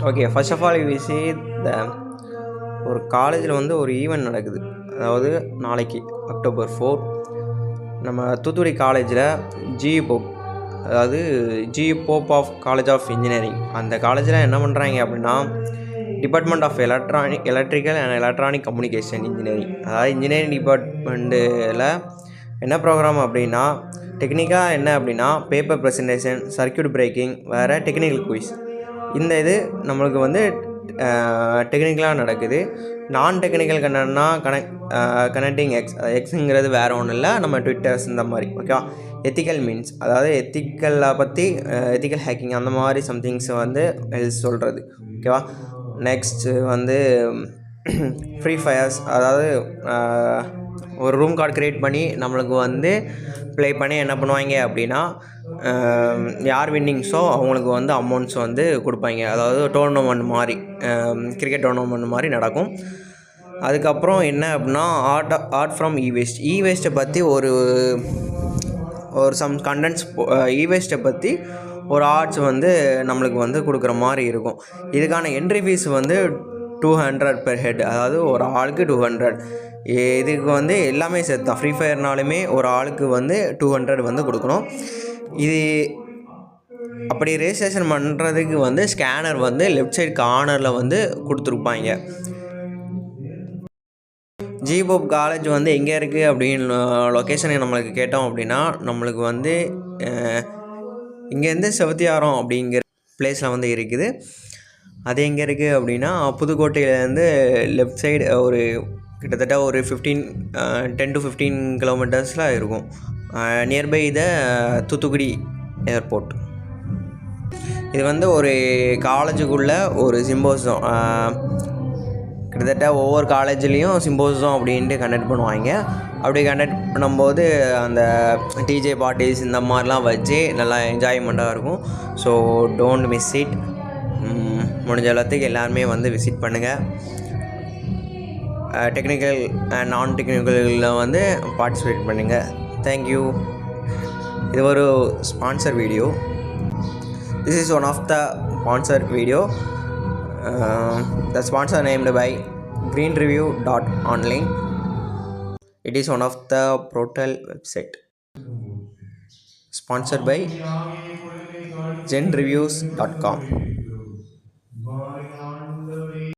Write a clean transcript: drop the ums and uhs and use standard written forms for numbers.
Okay, first of all we see the ஒரு காலேஜில் வந்து ஒரு ஈவெண்ட் நடக்குது. அதாவது நாளைக்கு October 4 நம்ம தூத்துக்குடி காலேஜில் ஜி போப், அதாவது G Pope of college of engineering, அந்த காலேஜில் என்ன பண்ணுறாங்க அப்படின்னா department of electrical and electronic communication engineering, அதாவது இன்ஜினியரிங் டிபார்ட்மெண்ட்டில் என்ன ப்ரோக்ராம் அப்படின்னா டெக்னிக்காக என்ன அப்படின்னா பேப்பர் ப்ரெசன்டேஷன், சர்க்யூட் பிரேக்கிங், வேறு டெக்னிக்கல் குயிஸ். இந்த இது நம்மளுக்கு வந்து டெக்னிக்கலாக நடக்குது. நான் டெக்னிக்கல் என்னென்னா கனெக்டிங் எக்ஸுங்கிறது வேறு ஒன்றும் இல்லை, நம்ம ட்விட்டர்ஸ் இந்த மாதிரி. ஓகேவா? எத்திக்கல் மீன்ஸ் அதாவது எத்திக்கலை பற்றி எத்திக்கல் ஹேக்கிங் அந்த மாதிரி சம்திங்ஸ் வந்து சொல்கிறது. ஓகேவா? நெக்ஸ்ட்டு வந்து ஃப்ரீ ஃபயர்ஸ், அதாவது ஒரு ரூம் கார்டு க்ரியேட் பண்ணி நம்மளுக்கு வந்து ப்ளே பண்ணி என்ன பண்ணுவாங்க அப்படின்னா யார் வின்னிங்ஸோ அவங்களுக்கு வந்து அமௌண்ட்ஸ் வந்து கொடுப்பாங்க. அதாவது டோர்னமெண்ட் மாதிரி, கிரிக்கெட் டோர்னமெண்ட் மாதிரி நடக்கும். அதுக்கப்புறம் என்ன அப்படின்னா ஆர்ட் ஃப்ரம் இவேஸ்ட்டை பற்றி ஒரு சம் கண்டென்ட்ஸ், இவேஸ்ட்டை பற்றி ஒரு ஆர்ட்ஸ் வந்து நம்மளுக்கு வந்து கொடுக்குற மாதிரி இருக்கும். இதுக்கான என்ட்ரி ஃபீஸ் வந்து 200 பெர் ஹெட், அதாவது ஒரு ஆளுக்கு 200. இதுக்கு வந்து எல்லாமே சேர்த்து தான். ஃப்ரீ ஃபயர்னாலுமே ஒரு ஆளுக்கு வந்து 200 வந்து கொடுக்கணும். இது அப்படி ரெஜிஸ்ட்ரேஷன் பண்ணுறதுக்கு வந்து ஸ்கேனர் வந்து லெஃப்ட் சைடு கார்னரில் வந்து கொடுத்துருப்பாங்க. ஜிபோப் காலேஜ் வந்து எங்கே இருக்குது அப்படின்னு லொக்கேஷனை நம்மளுக்கு கேட்டோம் அப்படின்னா நம்மளுக்கு வந்து இங்கேருந்து செவத்தியாரம் அப்படிங்கிற பிளேஸில் வந்து இருக்குது. அது எங்கே இருக்குது அப்படின்னா புதுக்கோட்டையிலேருந்து லெஃப்ட் சைடு ஒரு கிட்டத்தட்ட ஒரு 10 to 15 கிலோமீட்டர்ஸில் இருக்கும். நியர்பை த தூத்துக்குடி ஏர்போர்ட். இது வந்து ஒரு காலேஜுக்குள்ளே ஒரு சிம்போசம், கிட்டத்தட்ட ஒவ்வொரு காலேஜ்லேயும் சிம்போசம் அப்படின்ட்டு கண்டக்ட் பண்ணுவாங்க. அப்படி கண்டக்ட் பண்ணும்போது அந்த டிஜே பார்ட்டிஸ் இந்த மாதிரிலாம் வச்சு நல்லா என்ஜாய்மெண்ட்டாக இருக்கும். So don't miss it. முடிஞ்ச அளவுக்கு எல்லாருமே வந்து விசிட் பண்ணுங்கள். டெக்னிக்கல் அண்ட் நான் டெக்னிக்கலில் வந்து பார்ட்டிசிபேட் பண்ணுங்கள். தேங்க்யூ. இது ஒரு sponsor video. This is one of the sponsored video. The sponsor named by greenreview.online. It is one of the portal website. Sponsored by zenreviews.com.